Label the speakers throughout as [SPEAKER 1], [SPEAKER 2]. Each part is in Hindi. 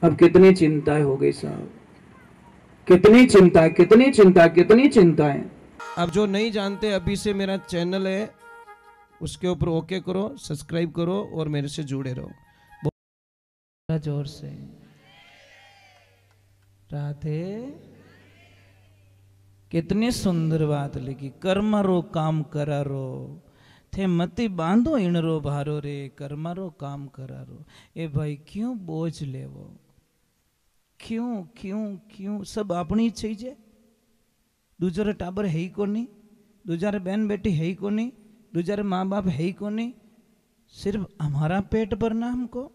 [SPEAKER 1] अब कितनी चिंताएं हो गई साहब, कितनी चिंता, कितनी चिंता, कितनी चिंताएं।
[SPEAKER 2] अब जो नहीं जानते, अभी से मेरा चैनल है, उसके ऊपर ओके करो, सब्सक्राइब करो और मेरे से जुड़े रहो। जोर से राधे। कितनी सुंदर बात लिखी, कर्मरो काम करारो थे मती बांधो इणरो भारो रे, कर्मरो काम करारो। ए भाई क्यों बोझ लेवो, क्यों क्यों क्यों, सब अपनी चीज। दूसरे टाबर है ही कोनी, दूसरे बहन बेटी है ही कोनी, दूसरे माँ बाप है ही कोनी। सिर्फ हमारा पेट भरना हमको,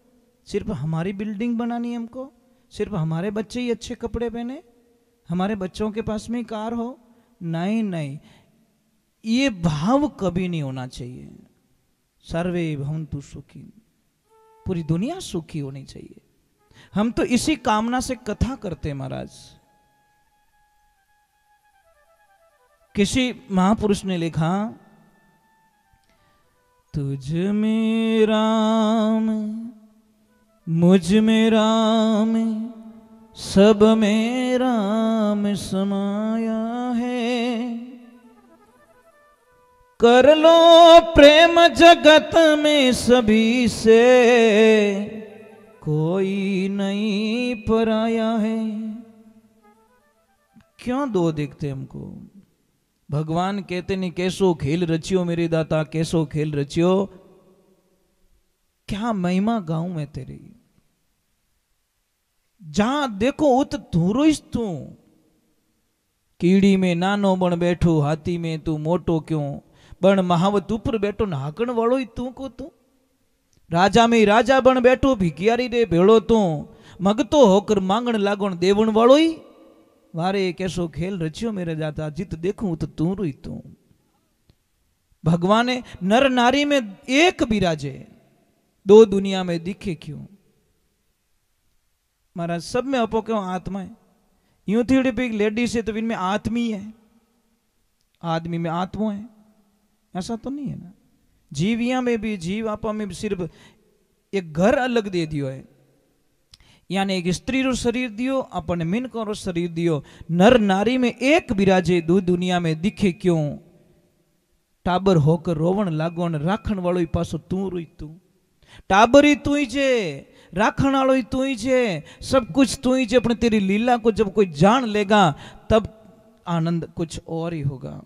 [SPEAKER 2] सिर्फ हमारी बिल्डिंग बनानी हमको, सिर्फ हमारे बच्चे ही अच्छे कपड़े पहने, हमारे बच्चों के पास में कार हो। नहीं नहीं, ये भाव कभी नहीं होना चाहिए। सर्वे भवन्तु सुखी, पूरी दुनिया सुखी होनी चाहिए। हम तो इसी कामना से कथा करते हैं महाराज। किसी महापुरुष ने लिखा, तुझ में राम मुझ में राम सब में राम समाया है, कर लो प्रेम जगत में सभी से, कोई नहीं पराया है। क्यों दो दिखते हमको? भगवान कहते नहीं कैसो खेल रचियो मेरे दाता, कैसो खेल रचियो। क्या महिमा गाऊं मैं तेरी, जहां देखो उत तू रोइस तू। कीड़ी में नानो बण बैठो, हाथी में तू मोटो क्यों, बण महावत ऊपर बैठो नाकण वालों तू को तू। राजा में राजा बण बैठो, भिखियारी रे भेड़ो तू, मगतो होकर मांगण लागण देवण वालो ही। वारे कैसो खेल रचियो मेरे दाता, जित देखूं तो तू रोई तू। भगवान ने नर नारी में एक विराजे, दो दुनिया में दिखे क्यों। महाराज सब में अपो क्यों आत्मा है। यूं थी भी लेडीज है तो इनमें आत्मी है, आदमी में आत्मा है, ऐसा तो नहीं है ना। जीविया में भी, जीव आपा में भी सिर्फ एक घर अलग दे दियो है। यानी एक स्त्री रो शरीर दियो, अपन मिनको रो शरीर दियो। नर नारी में एक विराजे, दो दुनिया में दिखे क्यों। टाबर होकर रोवण लागो ने राखण वालों पासो तू रोई तू। टाबर ही तू ही जे, राखण वालों ही तू ही जे, सब कुछ तू ही जे। अपने तेरी लीला को जब कोई जान लेगा तब आनंद कुछ और ही होगा।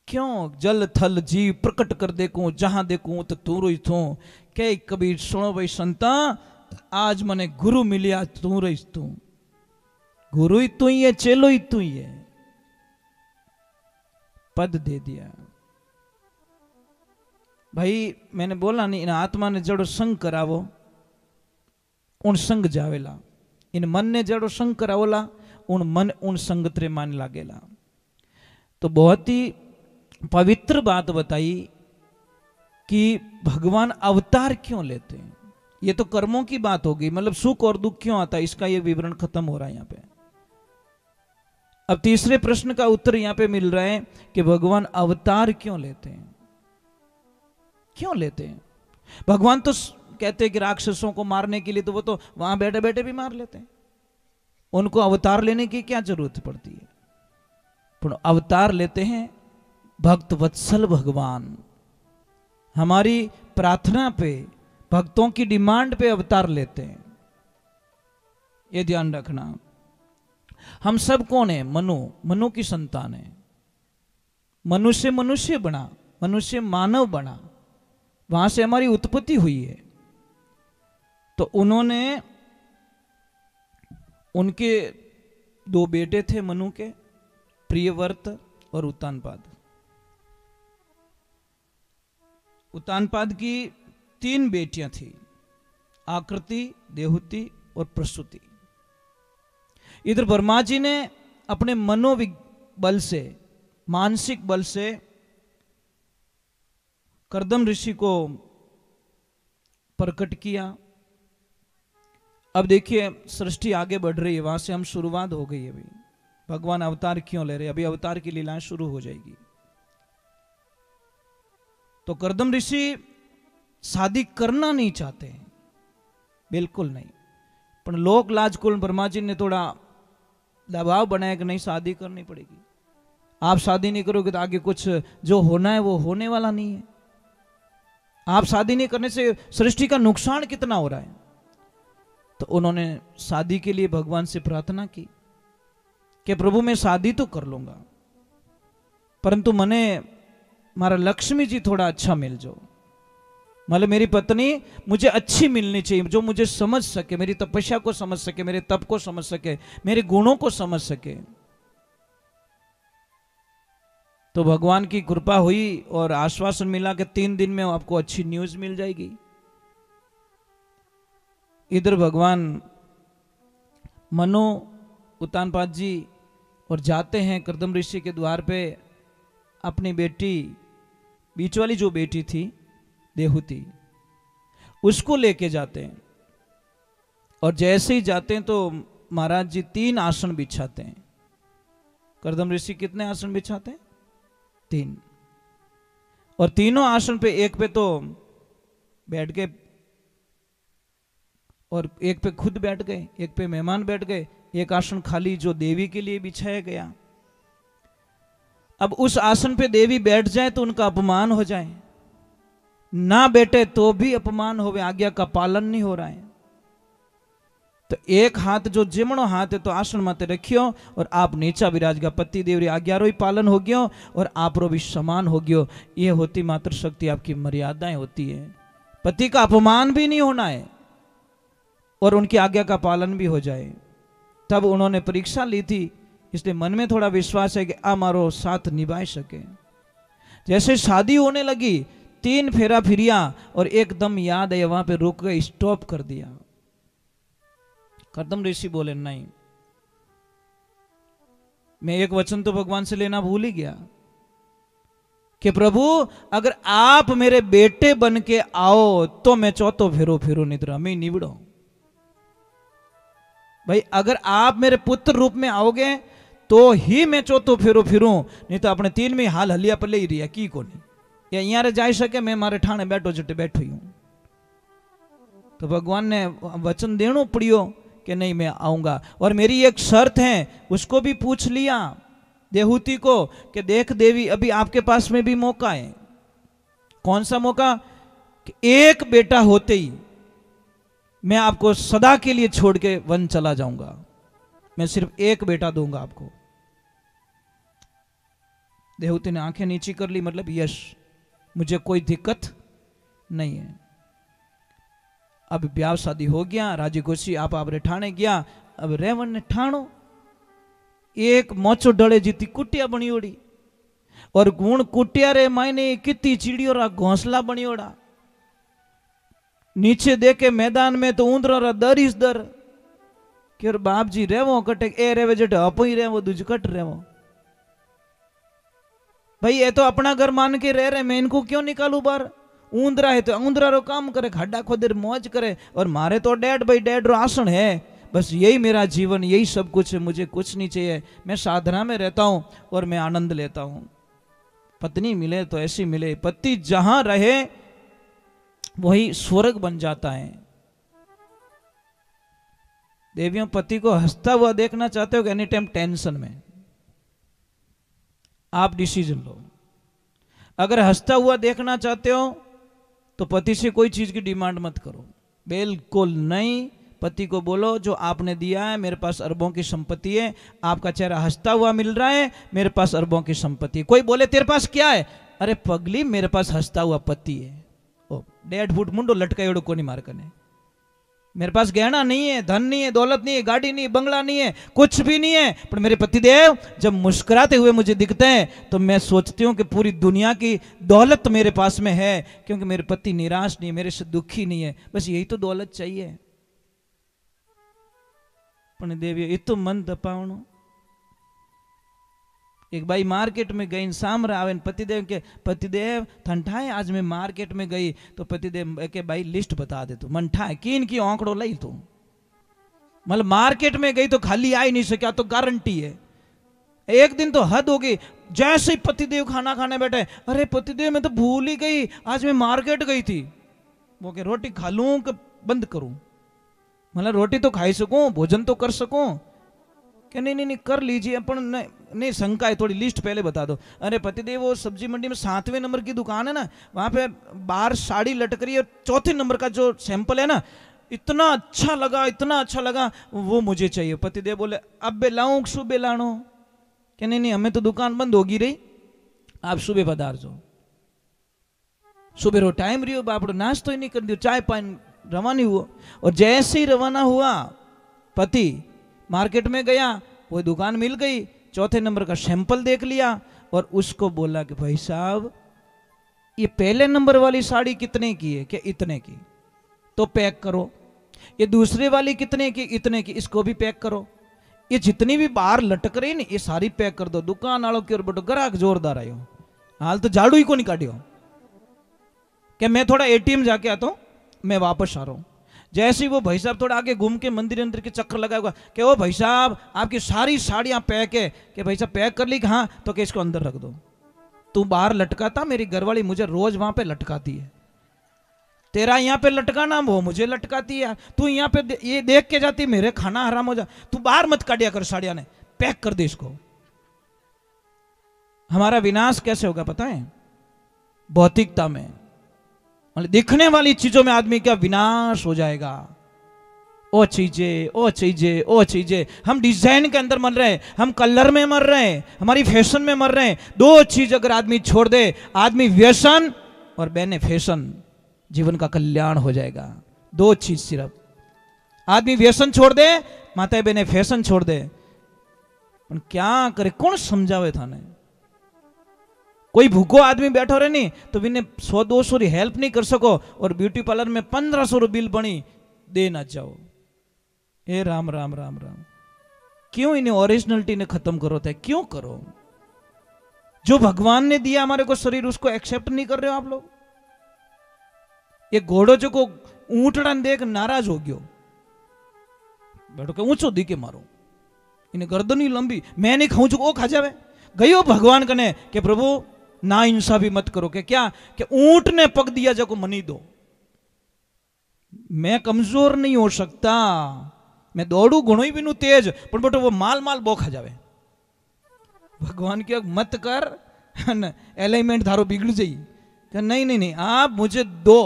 [SPEAKER 2] क्यों जल थल जीव प्रकट कर देखूं, जहां देखूं तो तू रोई तू। कह कबीर सुनो भाई संता, आज मने गुरु मिलिया तू रहीस तू। गुरु ही तू ही है, चेलो ही तू ही है। पद दे दिया भाई। मैंने बोला नहीं, इन आत्मा ने जड़ो संग करावो उन संग जावेला, इन मन ने जड़ो संग करावोला उन मन उन संगत रे मान लागेला। तो बहुत ही पवित्र बात बताई कि भगवान अवतार क्यों लेते हैं। ये तो कर्मों की बात होगी, मतलब सुख और दुख क्यों आता है, इसका ये विवरण खत्म हो रहा है यहां पे। अब तीसरे प्रश्न का उत्तर यहां पे मिल रहा है कि भगवान अवतार क्यों लेते हैं, क्यों लेते हैं। भगवान तो कहते हैं कि राक्षसों को मारने के लिए तो वो तो वहां बैठे बैठे भी मार लेते हैं, उनको अवतार लेने की क्या जरूरत पड़ती है। पर अवतार लेते हैं भक्त वत्सल भगवान, हमारी प्रार्थना पे, भक्तों की डिमांड पे अवतार लेते हैं। ये ध्यान रखना। हम सब कौन है? मनु, मनु की संतान है। मनुष्य मनुष्य बना, मनुष्य मानव बना, वहां से हमारी उत्पत्ति हुई है। तो उन्होंने, उनके दो बेटे थे मनु के, प्रियव्रत और उत्तानपाद। उत्तानपाद की 3 बेटियां थी, आकृति, देहुति और प्रसूति। इधर ब्रह्मा जी ने अपने मनोबल से, मानसिक बल से कर्दम ऋषि को प्रकट किया। अब देखिए सृष्टि आगे बढ़ रही है, वहां से हम शुरुआत हो गई है। अभी भगवान अवतार क्यों ले रहे हैं, अभी अवतार की लीलाएं शुरू हो जाएगी। तो कर्दम ऋषि शादी करना नहीं चाहते हैं, बिल्कुल नहीं। पर लोक लाजकुल ब्रह्मा जी ने थोड़ा दबाव बनाया कि नहीं शादी करनी पड़ेगी, आप शादी नहीं करोगे तो आगे कुछ जो होना है वो होने वाला नहीं है, आप शादी नहीं करने से सृष्टि का नुकसान कितना हो रहा है। तो उन्होंने शादी के लिए भगवान से प्रार्थना की कि प्रभु मैं शादी तो कर लूंगा, परंतु मने मारा लक्ष्मी जी थोड़ा अच्छा मिल जाओ, मतलब मेरी पत्नी मुझे अच्छी मिलनी चाहिए, जो मुझे समझ सके, मेरी तपस्या को समझ सके, मेरे तप को समझ सके, मेरे गुणों को समझ सके। तो भगवान की कृपा हुई और आश्वासन मिला कि 3 दिन में आपको अच्छी न्यूज मिल जाएगी। इधर भगवान मनु उत्तानपाद जी और जाते हैं कर्दम ऋषि के द्वार पे, अपनी बेटी बीच वाली जो बेटी थी देहूती उसको लेके जाते हैं, और जैसे ही जाते हैं तो महाराज जी 3 आसन बिछाते हैं। कर्दम ऋषि कितने आसन बिछाते हैं? 3। और तीनों आसन पे, एक पे तो बैठ गए और एक पे खुद बैठ गए, एक पे मेहमान बैठ गए, एक आसन खाली जो देवी के लिए बिछाया गया। अब उस आसन पे देवी बैठ जाए तो उनका अपमान हो जाए, ना बैठे तो भी अपमान हो, आज्ञा का पालन नहीं हो रहा है। तो एक हाथ जो जिमणो हाथ है तो आसन माते रखियो और आप नीचा विराजगा, पति देवरी आज्ञा रो ही पालन हो गयो और आप रो भी समान हो गयो। ये होती मात्र शक्ति, आपकी मर्यादाएं होती है। पति का अपमान भी नहीं होना है और उनकी आज्ञा का पालन भी हो जाए। तब उन्होंने परीक्षा ली थी, इसलिए मन में थोड़ा विश्वास है कि हमारो साथ निभा सके। जैसे शादी होने लगी, 3 फेरा फिरिया और एकदम याद है वहां पे रुक गए, स्टॉप कर दिया। कर्दम ऋषि बोले नहीं, मैं एक वचन तो भगवान से लेना भूल ही गया कि प्रभु अगर आप मेरे बेटे बन के आओ तो मैं चौथो फेरो फेरो निद्रा में निबड़ो। भाई अगर आप मेरे पुत्र रूप में आओगे तो ही मैं चौथो फेरो फिरूं, नहीं तो अपने 3 में हाल हलिया पले ही रिया की को नहीं, या यहाँ जा सके मैं मारे ठाणे बैठो जटे बैठो ही हूं। तो भगवान ने वचन देना पड़ियो कि नहीं मैं आऊंगा, और मेरी एक शर्त है, उसको भी पूछ लिया देहूती को कि देख देवी अभी आपके पास में भी मौका है। कौन सा मौका? कि एक बेटा होते ही मैं आपको सदा के लिए छोड़ के वन चला जाऊंगा, मैं सिर्फ एक बेटा दूंगा आपको। देहूती ने आंखें नीची कर ली, मतलब यश मुझे कोई दिक्कत नहीं है। अब ब्याह शादी हो गया, राजी खुशी आप ठाणे गया। अब रेवन ने ठाणो एक मोचो डले जीती कुटिया बनी ओड़ी, और गुण कुटिया रे मायने कितनी चिड़ियों रा घोंसला बनी ओड़ा। नीचे देखे मैदान में तो ऊंदरा रा दर इस दर कि बाप जी रेवो कटे ए रेवे जट अपो ही रेवो दूज कट रेवो। भाई ये तो अपना घर मान के रह रहे, मैं इनको क्यों निकालू बाहर? ऊंदरा है तो ऊंदरा रो काम करे, खड्डा खोदे मौज करे, और मारे तो डेड भाई डेड रो आसन है, बस यही मेरा जीवन, यही सब कुछ है, मुझे कुछ नहीं चाहिए। मैं साधना में रहता हूं और मैं आनंद लेता हूं। पत्नी मिले तो ऐसी मिले, पति जहां रहे वही स्वर्ग बन जाता है। देवियों, पति को हंसता हुआ देखना चाहते हो कि एनी टाइम टेंशन में? आप डिसीजन लो। अगर हंसता हुआ देखना चाहते हो तो पति से कोई चीज की डिमांड मत करो, बिल्कुल नहीं। पति को बोलो जो आपने दिया है, मेरे पास अरबों की संपत्ति है, आपका चेहरा हंसता हुआ मिल रहा है, मेरे पास अरबों की संपत्ति है। कोई बोले तेरे पास क्या है? अरे पगली मेरे पास हंसता हुआ पति है। ओ 1.5 फुट मुंडो लटका को नहीं मार करने। मेरे पास गहना नहीं है, धन नहीं है, दौलत नहीं है, गाड़ी नहीं है, बंगला नहीं है, कुछ भी नहीं है, पर मेरे पतिदेव जब मुस्कुराते हुए मुझे दिखते हैं तो मैं सोचती हूँ कि पूरी दुनिया की दौलत मेरे पास में है, क्योंकि मेरे पति निराश नहीं है, मेरे से दुखी नहीं है। बस यही तो दौलत चाहिए। पण देवी ये तो मन दपावणो। एक बाई मार्केट में गई, सामने आवे पतिदेव के, पतिदेव ठंडा है आज मैं मार्केट में गई, तो पतिदेव के भाई लिस्ट बता दे तू मन ठा किन की आंकड़ो लाई तू। मतलब मार्केट में गई तो खाली आ ही नहीं सका, तो गारंटी है। एक दिन तो हद हो गई, जैसे ही पतिदेव खाना खाने बैठे, अरे पतिदेव मैं तो भूल ही गई आज मैं मार्केट गई थी। वो के रोटी खा लूं कि बंद करूं? मतलब रोटी तो खाई सकूं, भोजन तो कर सकूं। कि नहीं नहीं नहीं कर लीजिए, अपन नहीं शंका है थोड़ी, लिस्ट पहले बता दो। अरे पतिदेव वो सब्जी मंडी में 7वें नंबर की दुकान है ना, वहां पे बाहर साड़ी लटक रही है, 4थे नंबर का जो सैंपल है ना, इतना अच्छा लगा, इतना अच्छा लगा, वो मुझे चाहिए। पतिदेव बोले अब बे लाऊं सुबह लानो? कि नहीं नहीं हमें तो दुकान बंद होगी रही, आप सुबह पधार जाओ। सुबह रो टाइम रही हो, बापड़ो नाश्तो ही नहीं कर दियो, चाय पानी रवानी हुआ। और जैसे ही रवाना हुआ पति मार्केट में गया, वो दुकान मिल गई, 4थे नंबर का सैंपल देख लिया और उसको बोला कि भाई साहब ये पहले नंबर वाली साड़ी कितने की है? कि इतने की, तो पैक करो। ये दूसरे वाली कितने की? इतने की, इसको भी पैक करो। ये जितनी भी बाहर लटक रही ना ये सारी पैक कर दो। दुकान वालों की ओर बटो ग्राहक जोरदार आयो, हाल तो झाड़ू ही को नहीं काटियो। कि मैं थोड़ा एटीएम जाके आता हूं, मैं वापस आ रहा हूं। जैसे ही वो भाई साहब थोड़ा आगे घूम के मंदिर अंदर के चक्कर लगाएगा कि ओ भाई साहब आपकी सारी साड़ियां पैक है। कि भाई साहब पैक कर ली? हाँ। तो कि इसको अंदर रख दो। तू बाहर लटकाता, मेरी घरवाली मुझे रोज वहां पे लटकाती है। तेरा यहाँ पे लटकाना, वो मुझे लटकाती है। तू यहाँ पे ये देख के जाती, मेरे खाना हराम हो जा। तू बाहर मत काटिया कर साड़ियां ने, पैक कर दे इसको। हमारा विनाश कैसे होगा पता है? भौतिकता में, मतलब दिखने वाली चीजों में आदमी का विनाश हो जाएगा। ओ चीजें, ओ चीजें, ओ चीजें। हम डिजाइन के अंदर मर रहे हैं, हम कलर में मर रहे हैं, हमारी फैशन में मर रहे हैं। 2 चीज अगर आदमी छोड़ दे, आदमी व्यसन और बहने फैशन, जीवन का कल्याण हो जाएगा। 2 चीज सिर्फ। आदमी व्यसन छोड़ दे, माता बहने फैशन छोड़ दे। पर क्या करे, कौन समझावे थाने? कोई भूखो आदमी बैठो रहे नहीं तो बिने 100-200 री हेल्प नहीं कर सको, और ब्यूटी पार्लर में 1500 रू बिल बनी दे ना जाओ। ए राम राम राम राम, क्यों इन्हें ओरिजिनलिटी ने खत्म करो थे? क्यों करो? जो भगवान ने दिया हमारे को शरीर, उसको एक्सेप्ट नहीं कर रहे हो आप लोग। ये घोड़ो जो को ऊंटड़ा देख नाराज हो गयो, बैठो के ऊंचो दी के मारो, इन्हें गर्दनी लंबी, मैं नहीं खाऊं जो वो खा जावे। गयो भगवान कने कि प्रभु ना इंसाफी मत करो। कि क्या? कि ऊंट ने पक दिया जको मनी दो। मैं कमजोर नहीं हो सकता, मैं दौड़ू घणो ही बिनु तेज, पर बेटो वो माल माल बो खा जावे। भगवान के मत कर, एलाइनमेंट थारो बिगड़ जाई। कि नहीं नहीं नहीं आप मुझे दो।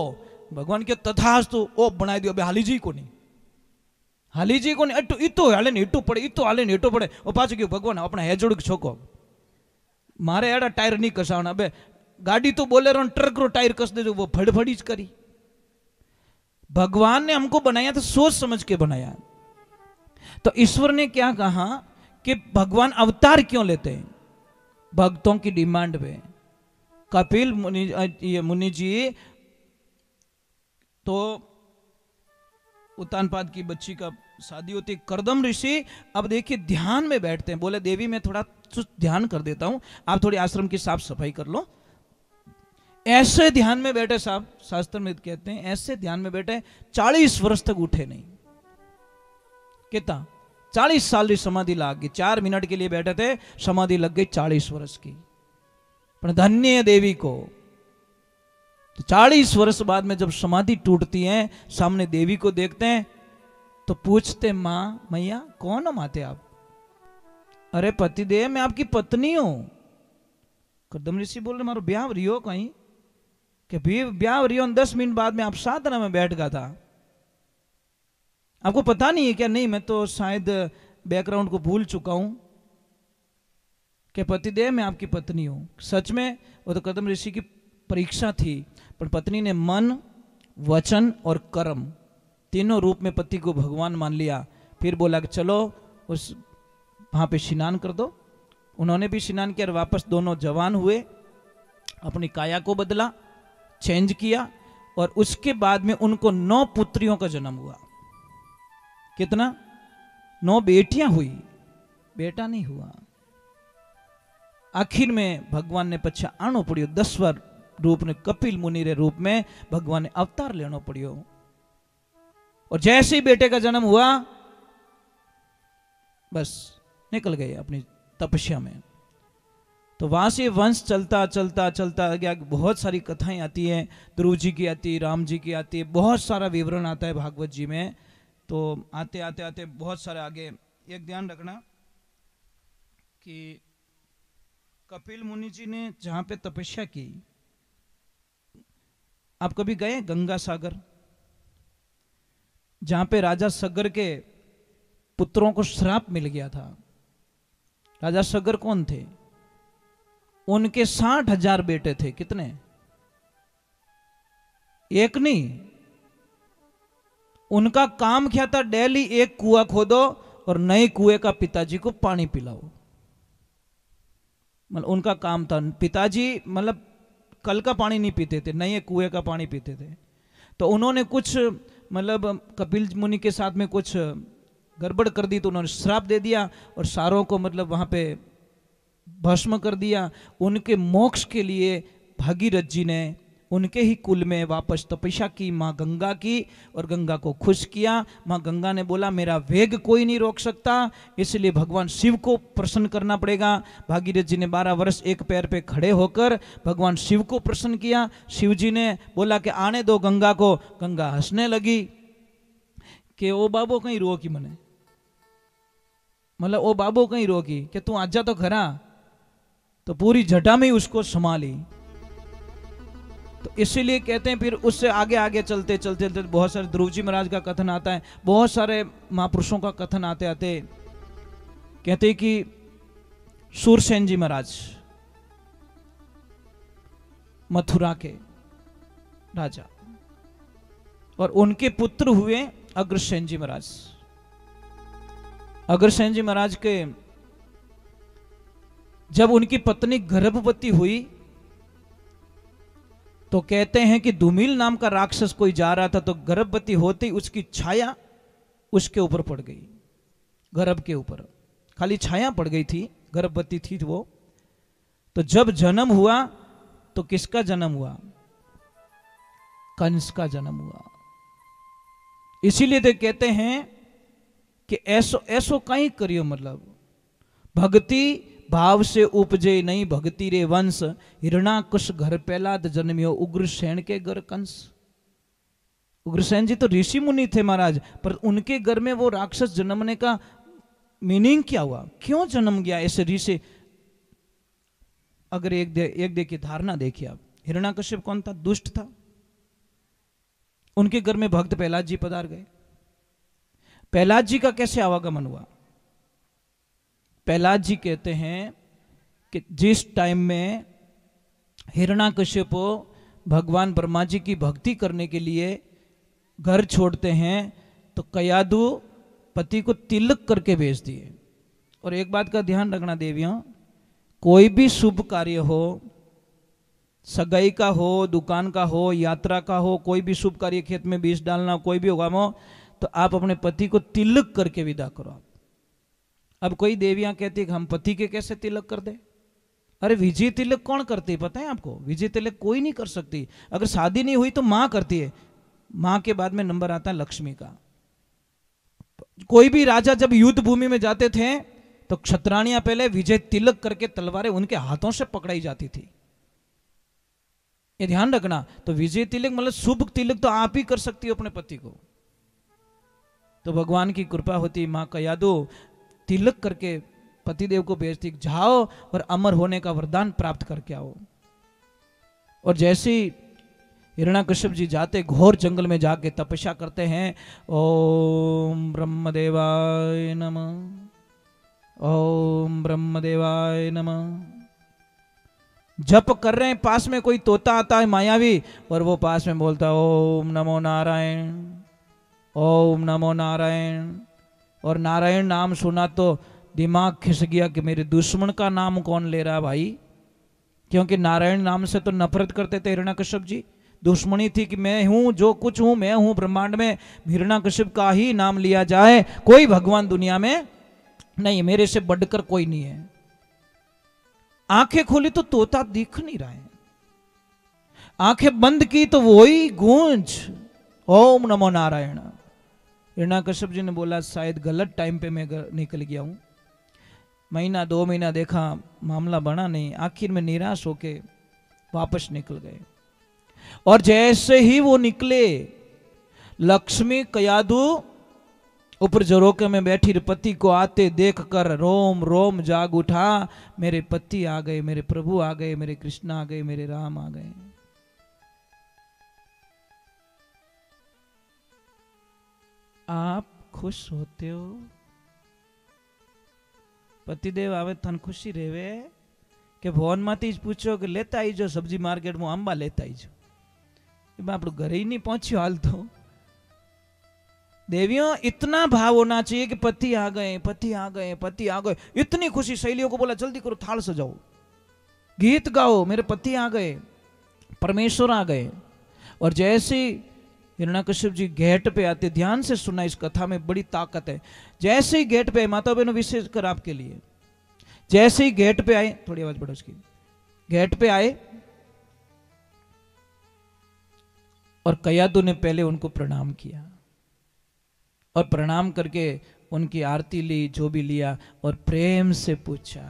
[SPEAKER 2] भगवान के तथास्तु ओ बनाई दियो। अबे हाली जी को नहीं, हाली जी को नहीं, इटो इतो हाले ने इटो पड़े, इतो हाले ने इटो पड़े। ओ पाछ गयो भगवान अपना हेजोड़ छोको, मारे एड़ा टायर नहीं कसावना। अबे गाड़ी तो बोले रो ट्रक रो टायर कस दे, जो वो फड़फड़ी करी। भगवान ने हमको बनाया तो सोच समझ के बनाया। तो ईश्वर ने क्या कहा कि भगवान अवतार क्यों लेते हैं? भक्तों की डिमांड पे। कपिल मुनि जी तो उत्तानपाद की बच्ची का शादी होती, करदम ऋषि अब देखिए ध्यान में बैठते हैं। बोले देवी मैं थोड़ा ध्यान कर देता हूं, आप थोड़ी आश्रम की साफ सफाई कर लो। ऐसे ध्यान में बैठे साहब, शास्त्र में कहते हैं ऐसे ध्यान में बैठे 40 वर्ष तक उठे नहीं। कितना? 40 साल की समाधि लाग गई। 4 मिनट के लिए बैठे थे, समाधि लग गई 40 वर्ष की। पर धन्य देवी को। तो 40 वर्ष बाद में जब समाधि टूटती है, सामने देवी को देखते हैं तो पूछते मां मैया कौन हो माते आप? अरे पतिदेव मैं आपकी पत्नी हूं। करदम ऋषि बोल रहे मारो ब्याह रियो कहीं? कि ब्याह रियो 10 मिनट बाद में आप साधना में बैठ गया था, आपको पता नहीं है क्या? नहीं मैं तो शायद बैकग्राउंड को भूल चुका हूं। कि पतिदेव मैं आपकी पत्नी हूं। सच में वो तो करदम ऋषि की परीक्षा थी, पर पत्नी ने मन, वचन और कर्म तीनों रूप में पति को भगवान मान लिया। फिर बोला कि चलो उस वहां पे स्नान कर दो। उन्होंने भी स्नान किया और वापस दोनों जवान हुए, अपनी काया को बदला, चेंज किया, और उसके बाद में उनको 9 पुत्रियों का जन्म हुआ। कितना? 9 बेटियां हुई, बेटा नहीं हुआ। आखिर में भगवान ने पछा आनो पड़ियो 10वां रूप ने, कपिल मुनि रे रूप में भगवान ने अवतार लेनो पड़ियो। और जैसे ही बेटे का जन्म हुआ बस निकल गए अपनी तपस्या में। तो वहां से वंश चलता चलता चलता गया। बहुत सारी कथाएं आती हैं, ध्रुव जी की आती है, राम जी की आती है, बहुत सारा विवरण आता है भागवत जी में। तो आते आते आते बहुत सारे आगे, एक ध्यान रखना कि कपिल मुनि जी ने जहां पे तपस्या की, आप कभी गए गंगा सागर, जहां पे राजा सगर के पुत्रों को श्राप मिल गया था। राजा सगर कौन थे? उनके 60,000 बेटे थे। कितने? एक नहीं। उनका काम क्या था? डेली एक कुआं खोदो और नए कुएं का पिताजी को पानी पिलाओ। मतलब उनका काम था। पिताजी मतलब कल का पानी नहीं पीते थे, नए कुएं का पानी पीते थे। तो उन्होंने कुछ मतलब कपिल मुनि के साथ में कुछ गड़बड़ कर दी, तो उन्होंने श्राप दे दिया और सारों को मतलब वहां पे भस्म कर दिया। उनके मोक्ष के लिए भागीरथ जी ने उनके ही कुल में वापस तपस्या की माँ गंगा की, और गंगा को खुश किया। माँ गंगा ने बोला मेरा वेग कोई नहीं रोक सकता, इसलिए भगवान शिव को प्रसन्न करना पड़ेगा। भागीरथ जी ने 12 वर्ष एक पैर पे खड़े होकर भगवान शिव को प्रसन्न किया। शिव जी ने बोला कि आने दो गंगा को। गंगा हंसने लगी कि ओ बाबो कहीं रोकी मने, मतलब ओ बाबो कहीं रोकी कि तू आजा तो खरा। तो पूरी जटा में ही उसको संभाली। तो इसीलिए कहते हैं फिर उससे आगे आगे चलते चलते चलते बहुत सारे ध्रुव जी महाराज का कथन आता है, बहुत सारे महापुरुषों का कथन आते आते कहते हैं कि सूरसेन जी महाराज मथुरा के राजा, और उनके पुत्र हुए अग्रसेन जी महाराज। अग्रसेन जी महाराज के जब उनकी पत्नी गर्भवती हुई तो कहते हैं कि धूमिल नाम का राक्षस कोई जा रहा था, तो गर्भवती होते ही उसकी छाया उसके ऊपर पड़ गई, गर्भ के ऊपर खाली छाया पड़ गई थी, गर्भवती थी वो। तो जब जन्म हुआ तो किसका जन्म हुआ? कंस का जन्म हुआ। इसीलिए तो कहते हैं कि ऐसो ऐसो कहीं करियो, मतलब भक्ति भाव से उपजे नहीं भक्ति रे वंश, हिरणाकुश घर पहलाद जन्मियो उग्रसेन के घर कंस। उग्रसेन जी तो ऋषि मुनि थे महाराज, पर उनके घर में वो राक्षस जन्मने का मीनिंग क्या हुआ? क्यों जन्म गया ऐसे ऋषि? अगर एक देखिए धारणा देखिए आप, हिरणाकश्यप कौन था? दुष्ट था। उनके घर में भक्त प्रहलाद जी पधार गए। प्रहलाद जी का कैसे आवागमन हुआ? प्रहलाद जी कहते हैं कि जिस टाइम में हिरणाकश्यप भगवान ब्रह्मा जी की भक्ति करने के लिए घर छोड़ते हैं, तो कयादु पति को तिलक करके भेज दिए। और एक बात का ध्यान रखना देवियों, कोई भी शुभ कार्य हो, सगाई का हो, दुकान का हो, यात्रा का हो, कोई भी शुभ कार्य, खेत में बीज डालना, कोई भी होगा हो, तो आप अपने पति को तिलक करके विदा करो। अब कोई देवियां कहती कि हम पति के कैसे तिलक कर दे? अरे विजय तिलक कौन करती है पता है आपको? विजय तिलक कोई नहीं कर सकती। अगर शादी नहीं हुई तो मां करती है, मां के बाद में नंबर आता है लक्ष्मी का। कोई भी राजा जब युद्ध भूमि में जाते थे तो क्षत्राणियां पहले विजय तिलक करके तलवारें उनके हाथों से पकड़ाई जाती थी, ये ध्यान रखना। तो विजय तिलक मतलब शुभ तिलक तो आप ही कर सकती हो अपने पति को। तो भगवान की कृपा होती, मां कयादु तिलक करके पतिदेव को भेजती, जाओ और अमर होने का वरदान प्राप्त करके आओ। और जैसे हिरण्याकश्यप जी जाते घोर जंगल में जाके तपस्या करते हैं, ओम ब्रह्मदेवाय नमः, ओम ब्रह्मदेवाय नमः जप कर रहे हैं। पास में कोई तोता आता है मायावी, और वो पास में बोलता है ओम नमो नारायण, ओम नमो नारायण। और नारायण नाम सुना तो दिमाग खिस गया कि मेरे दुश्मन का नाम कौन ले रहा है भाई, क्योंकि नारायण नाम से तो नफरत करते थे हिरण्याकश्यप जी। दुश्मनी थी कि मैं हूं, जो कुछ हूं मैं हूं ब्रह्मांड में, हिरण्याकश्यप का ही नाम लिया जाए, कोई भगवान दुनिया में नहीं, मेरे से बढ़कर कोई नहीं है। आंखें खोली तो तोता दिख नहीं रहा है, आंखें बंद की तो वही गूंज ओम नमो नारायण। हिरण्याकश्यप जी ने बोला शायद गलत टाइम पे मैं निकल गया हूं। महीना 2 महीना देखा मामला बना नहीं, आखिर में निराश होके वापस निकल गए। और जैसे ही वो निकले, लक्ष्मी कयादु ऊपर झरोके में बैठी पति को आते देख कर रोम रोम जाग उठा। मेरे पति आ गए, मेरे प्रभु आ गए, मेरे कृष्ण आ गए, मेरे राम आ गए। आप खुश होते हो? पतिदेव आवे तन खुशी रेवे કે ફોનમાંથી જ પૂછો કે લેતા આવીજો સબ્જી માર્કેટમાં આંબા લેતા આવીજો। એમાં આપણું ઘરે નહીં પહોંચ્યું હાલ तो। देवियों इतना भाव होना चाहिए कि पति आ गए, पति आ गए, पति आ गए। इतनी खुशी, शैलियों को बोला जल्दी करो, थाल सजाओ, गीत गाओ, मेरे पति आ गए, परमेश्वर आ गए। और जैसे हिरण्यकश्यप जी गेट पे आते, ध्यान से सुना, इस कथा में बड़ी ताकत है। जैसे ही गेट पे, माता बहनों विशेष कर आपके लिए, जैसे ही गेट पे आए, थोड़ी आवाज बढ़ो उसकी, गेट पे आए और कयादू ने पहले उनको प्रणाम किया और प्रणाम करके उनकी आरती ली, जो भी लिया, और प्रेम से पूछा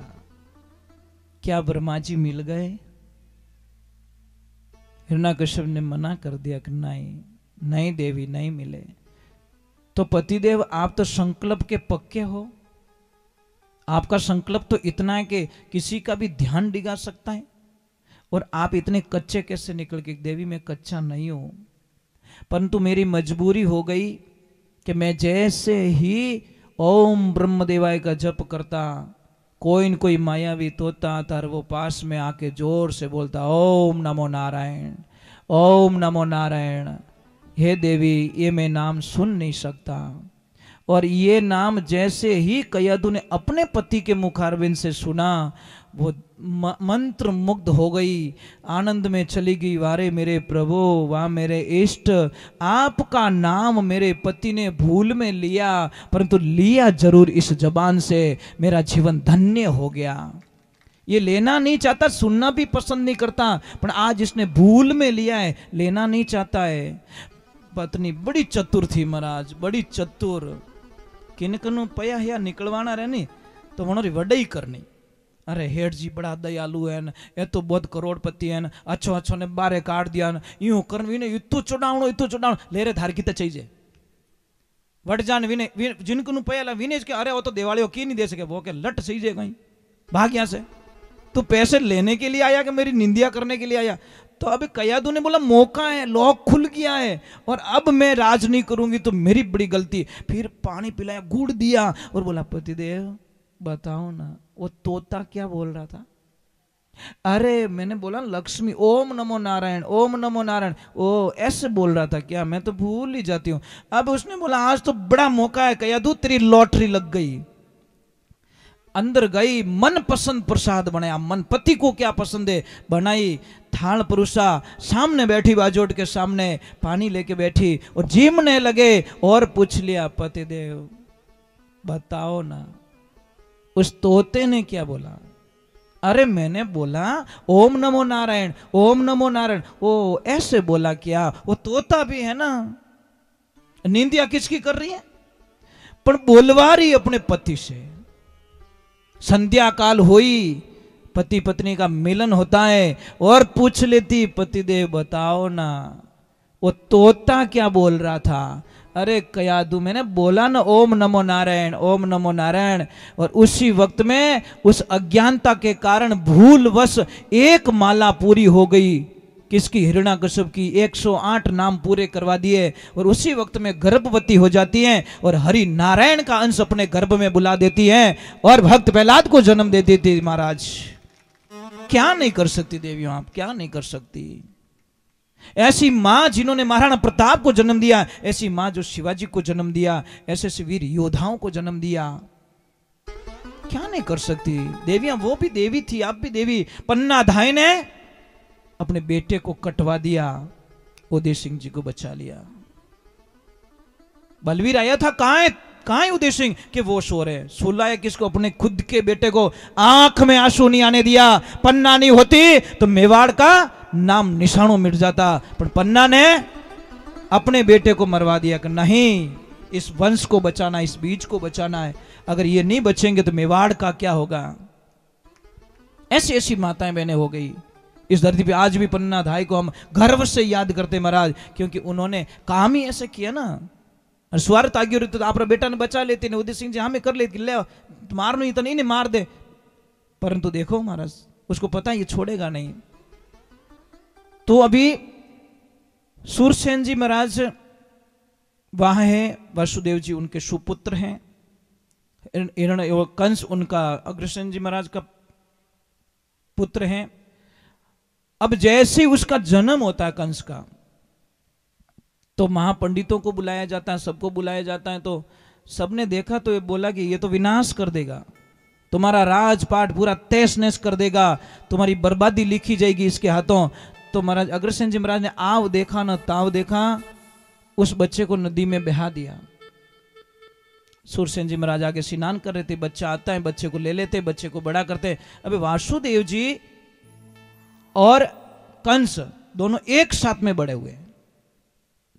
[SPEAKER 2] क्या ब्रह्मा जी मिल गए? हिरण्यकश्यप ने मना कर दिया कि नहीं नहीं देवी, नहीं मिले। तो पतिदेव आप तो संकल्प के पक्के हो, आपका संकल्प तो इतना है कि किसी का भी ध्यान डिगा सकता है, और आप इतने कच्चे कैसे निकल के? देवी मैं कच्चा नहीं हूं, परंतु मेरी मजबूरी हो गई कि मैं जैसे ही ओम ब्रह्मदेवाय का जप करता, कोई न कोई मायावी तोता था, वो पास में आके जोर से बोलता ओम नमो नारायण, ओम नमो नारायण। हे देवी ये मैं नाम सुन नहीं सकता। और ये नाम जैसे ही कयादू ने अपने पति के मुखारविंद से सुना, वो मंत्र मुग्ध हो गई, आनंद में चली गई। वारे मेरे प्रभु, वाह मेरे इष्ट, आपका नाम मेरे पति ने भूल में लिया, परंतु लिया जरूर इस जबान से, मेरा जीवन धन्य हो गया। ये लेना नहीं चाहता, सुनना भी पसंद नहीं करता, पर आज इसने भूल में लिया है, लेना नहीं चाहता है। पत्नी बड़ी चतुर थी महाराज, बड़ी चतुर। किनकनु पया या निकलवाना रहनी तो वनोरी वडई करनी। अरे हेठ जी बड़ा दयालु है, ये तो बहुत करोड़पति है, अच्छो अच्छो ने बारे काट दिया, यूं कर विने इतु चढ़ावणो ले रे धार कीते चाहिए वट जान विने जिनकनु पयाला विनेज के अरे वो तो दिवाली की नहीं दे सके, वो के लट सही जे कहीं भाग यहां से, तू पैसे लेने के लिए आया कि मेरी निंदिया करने के लिए आया? तो अभी कयादू ने बोला मौका है, लॉक खुल गया है, और अब मैं राज नहीं करूंगी तो मेरी बड़ी गलती। फिर पानी पिलाया, गुड़ दिया और बोला पतिदेव बताओ ना वो तोता क्या बोल रहा था? अरे मैंने बोला लक्ष्मी ओम नमो नारायण, ओम नमो नारायण, ओ ऐसे बोल रहा था क्या? मैं तो भूल ही जाती हूं। अब उसने बोला आज तो बड़ा मौका है कयादू, तेरी लॉटरी लग गई। अंदर गई, मन पसंद प्रसाद बनाया, मन पति को क्या पसंद है बनाई, थाल परुसा, सामने बैठी बाजोट के सामने पानी लेके बैठी और जीमने लगे और पूछ लिया पतिदेव बताओ ना उस तोते ने क्या बोला? अरे मैंने बोला ओम नमो नारायण, ओम नमो नारायण। ओ ऐसे बोला क्या? वो तोता भी है ना, निंदिया किसकी कर रही है? पर बोलवा रही अपने पति से। संध्या काल हुई, पति पत्नी का मिलन होता है और पूछ लेती पतिदेव बताओ ना वो तोता क्या बोल रहा था? अरे कयादू मैंने बोला ना ओम नमो नारायण, ओम नमो नारायण। और उसी वक्त में उस अज्ञानता के कारण भूलवश एक माला पूरी हो गई। किसकी? हिरण्यकश्यप की। 108 नाम पूरे करवा दिए और उसी वक्त में गर्भवती हो जाती हैं और हरि नारायण का अंश अपने गर्भ में बुला देती हैं और भक्त प्रहलाद को जन्म दे देती। महाराज क्या नहीं कर सकती देवियों, आप क्या नहीं कर सकती? ऐसी मां जिन्होंने महाराणा प्रताप को जन्म दिया, ऐसी मां जो शिवाजी को जन्म दिया, ऐसे ऐसे वीर योद्धाओं को जन्म दिया, क्या नहीं कर सकती देवियां? वो भी देवी थी, आप भी देवी। पन्ना धाय ने अपने बेटे को कटवा दिया, उदय सिंह जी को बचा लिया। बलवीर आया था, कहां है उदय सिंह? कि वो सो रहे। सुलाया किसको? अपने खुद के बेटे को। आंख में आंसू नहीं आने दिया। पन्ना नहीं होती तो मेवाड़ का नाम निशानों मिट जाता, पर पन्ना ने अपने बेटे को मरवा दिया कि नहीं, इस वंश को बचाना, इस बीज को बचाना है। अगर ये नहीं बचेंगे तो मेवाड़ का क्या होगा? ऐसी ऐसी माताएं बहनें हो गई इस धरती पे। आज भी पन्ना धाय को हम गर्व से याद करते महाराज, क्योंकि उन्होंने काम ही ऐसे किया ना। और स्वार्थ आ गयो तो आप बेटा ने बचा लेते ने उदय सिंह जी हमें कर लेते ले मारनो ही तो नहीं ने मार दे, परंतु देखो महाराज उसको पता है ये छोड़ेगा नहीं। तो अभी सूरसेन जी महाराज वहां है, वासुदेव जी उनके सुपुत्र हैं, कंस उनका अग्रसेन जी महाराज का पुत्र हैं। अब जैसे उसका जन्म होता है कंस का, तो महापंडितों को बुलाया जाता है, सबको बुलाया जाता है। तो सबने देखा तो ये बोला कि ये तो विनाश कर देगा, तुम्हारा राजपाट पूरा तहस नहस कर देगा, तुम्हारी बर्बादी लिखी जाएगी इसके हाथों। तो महाराज अग्रसेन जी महाराज ने आव देखा न ताव देखा, उस बच्चे को नदी में बहा दिया। सूरसेन जी महाराज आगे स्नान कर रहे थे, बच्चा आता है, बच्चे को ले लेते, बच्चे को बड़ा करते। अबे वासुदेव जी और कंस दोनों एक साथ में बड़े हुए।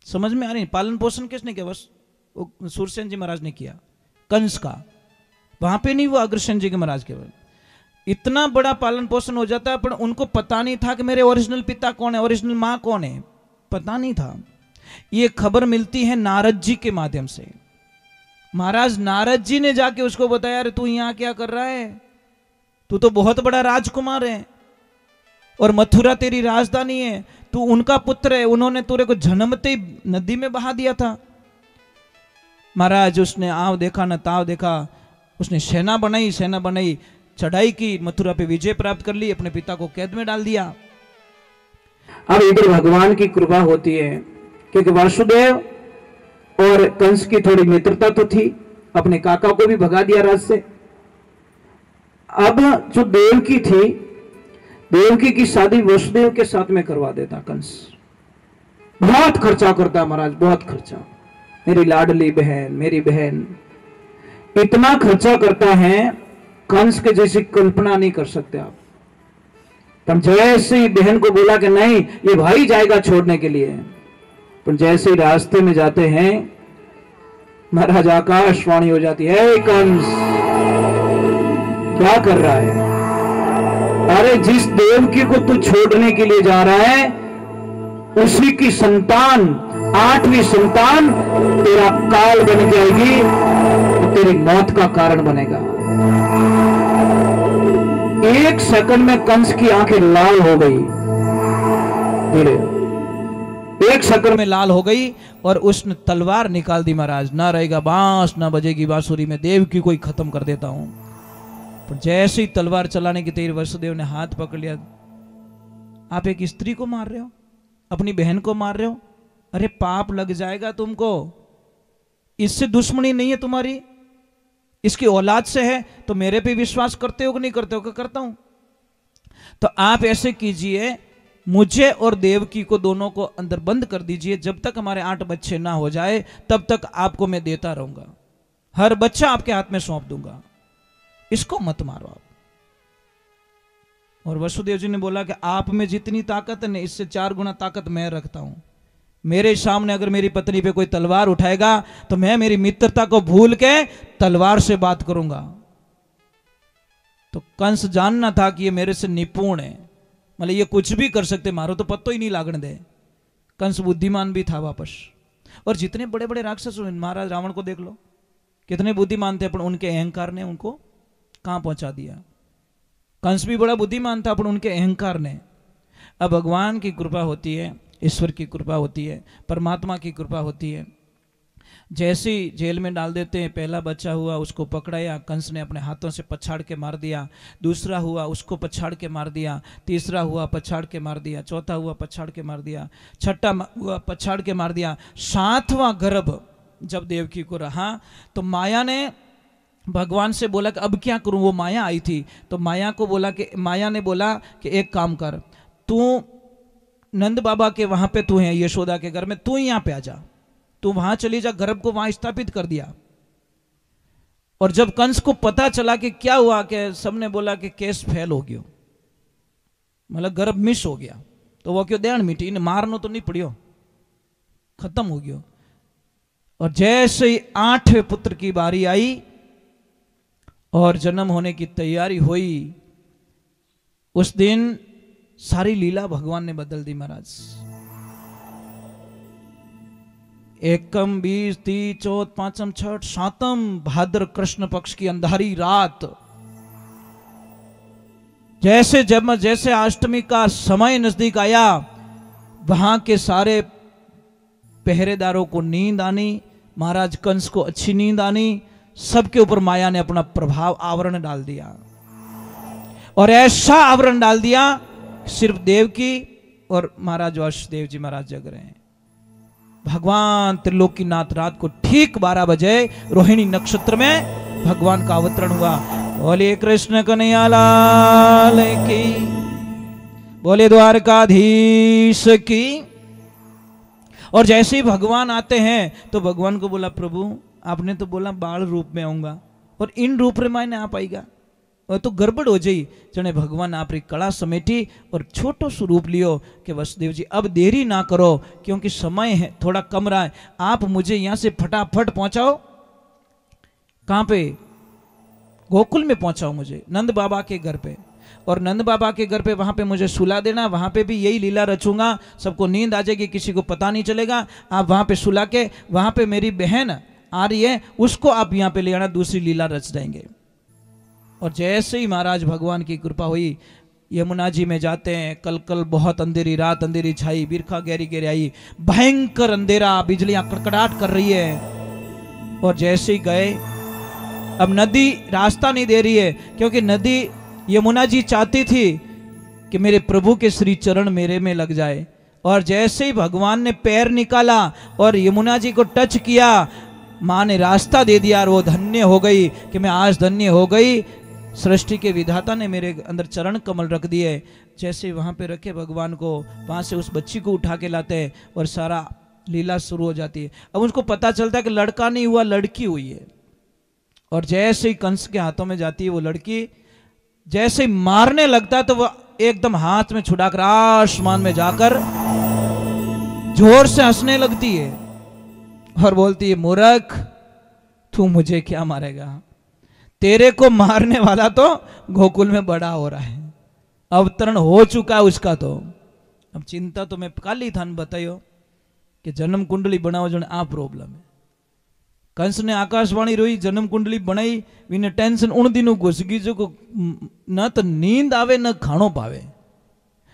[SPEAKER 2] समझ में आ रही? पालन पोषण किसने किया? बस सूरसेन जी महाराज ने किया कंस का, वहां पे नहीं हुआ अग्रसेन जी के महाराज के। इतना बड़ा पालन पोषण हो जाता है, पर उनको पता नहीं था कि मेरे ओरिजिनल पिता कौन है, ओरिजिनल मां कौन है, पता नहीं था। ये खबर मिलती है नारद जी के माध्यम से। महाराज नारद जी ने जाके उसको बताया, अरे तू यहां क्या कर रहा है, तू तो बहुत बड़ा राजकुमार है और मथुरा तेरी राजधानी है, तू उनका पुत्र है, उन्होंने तेरे को जन्मते ही नदी में बहा दिया था। महाराज उसने आव देखा न ताव देखा, उसने सेना बनाई, चढ़ाई की, मथुरा पे विजय प्राप्त कर ली, अपने पिता को कैद में डाल दिया।
[SPEAKER 1] अब इधर भगवान की कृपा होती है, क्योंकि वासुदेव और कंस की थोड़ी मित्रता तो थी, अपने काका को भी भगा दिया राज से। अब जो देवकी थी, देवकी की शादी वसुदेव के साथ में करवा देता कंस। बहुत खर्चा करता महाराज, बहुत खर्चा, मेरी लाडली बहन, मेरी बहन, इतना खर्चा करता है कंस के जैसी कल्पना नहीं कर सकते आप। पर जैसे ही बहन को बोला कि नहीं ये भाई जाएगा छोड़ने के लिए, पर जैसे ही रास्ते में जाते हैं महाराज आकाशवाणी हो जाती है, कंस क्या कर रहा है? अरे जिस देवकी को तू छोड़ने के लिए जा रहा है, उसी की संतान, 8वीं संतान तेरा काल बन के आएगी, तो तेरी मौत का कारण बनेगा। एक सेकंड में कंस की आंखें लाल हो गई, एक सेकंड में
[SPEAKER 2] लाल हो गई, और उसने तलवार निकाल दी। महाराज ना रहेगा बांस, ना बजेगी बांसुरी, में देवकी को ही खत्म कर देता हूं। पर जैसे ही तलवार चलाने की तैयारी, वसुदेव ने हाथ पकड़ लिया। आप एक स्त्री को मार रहे हो, अपनी बहन को मार रहे हो, अरे पाप लग जाएगा तुमको। इससे दुश्मनी नहीं है तुम्हारी, इसकी औलाद से है, तो मेरे पे विश्वास करते हो कि नहीं करते हो? कि करता हूं। तो आप ऐसे कीजिए, मुझे और देवकी को दोनों को अंदर बंद कर दीजिए, जब तक हमारे 8 बच्चे ना हो जाए तब तक आपको मैं देता रहूंगा, हर बच्चा आपके हाथ में सौंप दूंगा, इसको मत मारो आप। और वसुदेव जी ने बोला कि आप में जितनी ताकत है, इससे 4 गुना ताकत मैं रखता हूं। मेरे सामने अगर मेरी पत्नी पे कोई तलवार उठाएगा तो मैं मेरी मित्रता को भूल के तलवार से बात करूंगा। तो कंस जानना था कि ये मेरे से निपुण है, मतलब ये कुछ भी कर सकते, मारो तो पत्तो ही नहीं लागने दे। कंस बुद्धिमान भी था वापस। और जितने बड़े बड़े राक्षस, महाराज रावण को देख लो, कितने बुद्धिमान थे, पर उनके अहंकार ने उनको कहां पहुंचा दिया। कंस भी बड़ा बुद्धिमान था, पर उनके अहंकार ने। अब भगवान की कृपा होती है, ईश्वर की कृपा होती है, परमात्मा की कृपा होती है। जैसे ही जेल में डाल देते हैं, पहला बच्चा हुआ उसको पकड़ाया, कंस ने अपने हाथों से पछाड़ के मार दिया। दूसरा हुआ उसको पछाड़ के मार दिया। तीसरा हुआ पछाड़ के मार दिया। चौथा हुआ पछाड़ के मार दिया। छठा हुआ पछाड़ के मार दिया। 7वां गर्भ जब देवकी को रहा तो माया ने भगवान से बोला कि अब क्या करूं। वो माया आई थी, तो माया ने बोला कि एक काम कर, तू नंद बाबा के वहां पे तू है, यशोदा के घर में, तू यहां पे आ जा, तू वहां चली जा। गर्भ को वहां स्थापित कर दिया। और जब कंस को पता चला कि क्या हुआ, कि सबने बोला कि केस फेल हो गयो, मतलब गर्भ मिस हो गया, तो वो क्यों देण मिटी, इन्हें मारनो तो नहीं पड़ियो, खत्म हो गयो। और जैसे ही 8वें पुत्र की बारी आई और जन्म होने की तैयारी हुई, उस दिन सारी लीला भगवान ने बदल दी महाराज। एकम 20 30 चौथ पांचम छठ सातम भाद्र कृष्ण पक्ष की अंधारी रात, जैसे जब जैसे अष्टमी का समय नजदीक आया, वहां के सारे पहरेदारों को नींद आनी, महाराज कंस को अच्छी नींद आनी, सबके ऊपर माया ने अपना प्रभाव आवरण डाल दिया। और ऐसा आवरण डाल दिया सिर्फ देवकी और महाराज वासुदेव जी महाराज जग रहे हैं। भगवान त्रिलोकीनाथ रात को ठीक 12 बजे रोहिणी नक्षत्र में भगवान का अवतरण हुआ। बोले कृष्ण कन्हैया लाल की, बोले द्वारकाधीश की। और जैसे ही भगवान आते हैं तो भगवान को बोला, प्रभु आपने तो बोला बाल रूप में आऊंगा और इन रूप में मैंने आ पाएगा, और तो गड़बड़ हो जाई। जने भगवान आपरी कला समेटी और छोटो स्वरूप लियो कि वसुदेव जी अब देरी ना करो, क्योंकि समय है थोड़ा कम रहा है, आप मुझे यहां से फटाफट पहुंचाओ। कहां पे? गोकुल में पहुंचाओ मुझे, नंद बाबा के घर पे। और नंद बाबा के घर पे वहां पे मुझे सुला देना, वहां पे भी यही लीला रचूंगा, सबको नींद आ जाएगी, किसी को पता नहीं चलेगा। आप वहां पे सुला के, वहां पे मेरी बहन आ रही है उसको आप यहां पे ले आना, दूसरी लीला रच देंगे। और जैसे ही महाराज भगवान की कृपा हुई, यमुना जी में जाते हैं। कल कल बहुत अंधेरी रात, अंधेरी छाई, बिरखा गहरी गहरी आई, भयंकर अंधेरा, बिजलियां कड़कड़ाहट कर रही है। और जैसे ही गए, अब नदी रास्ता नहीं दे रही है, क्योंकि नदी यमुना जी चाहती थी कि मेरे प्रभु के श्री चरण मेरे में लग जाए। और जैसे ही भगवान ने पैर निकाला और यमुना जी को टच किया, माँ ने रास्ता दे दिया और वो धन्य हो गई कि मैं आज धन्य हो गई, सृष्टि के विधाता ने मेरे अंदर चरण कमल रख दिए। जैसे वहां पे रखे भगवान को, वहां से उस बच्ची को उठा के लाते हैं और सारा लीला शुरू हो जाती है। अब उसको पता चलता है कि लड़का नहीं हुआ, लड़की हुई है। और जैसे ही कंस के हाथों में जाती है वो लड़की, जैसे ही मारने लगता है तो वो एकदम हाथ में छुड़ाकर आसमान में जाकर जोर से हंसने लगती है और बोलती है, मूर्ख तू मुझे क्या मारेगा, तेरे को मारने वाला तो गोकुल में बड़ा हो रहा है, अवतरण हो चुका है उसका। तो अब चिंता तो मैं कल ही थान बतायो कि जन्म कुंडली बनाओ, जो आ प्रॉब्लम है। कंस ने आकाशवाणी रोई, जन्म कुंडली बनाई, विने टेंशन उन दिनों घुस गई जो को न तो नींद आवे न खाणो पावे।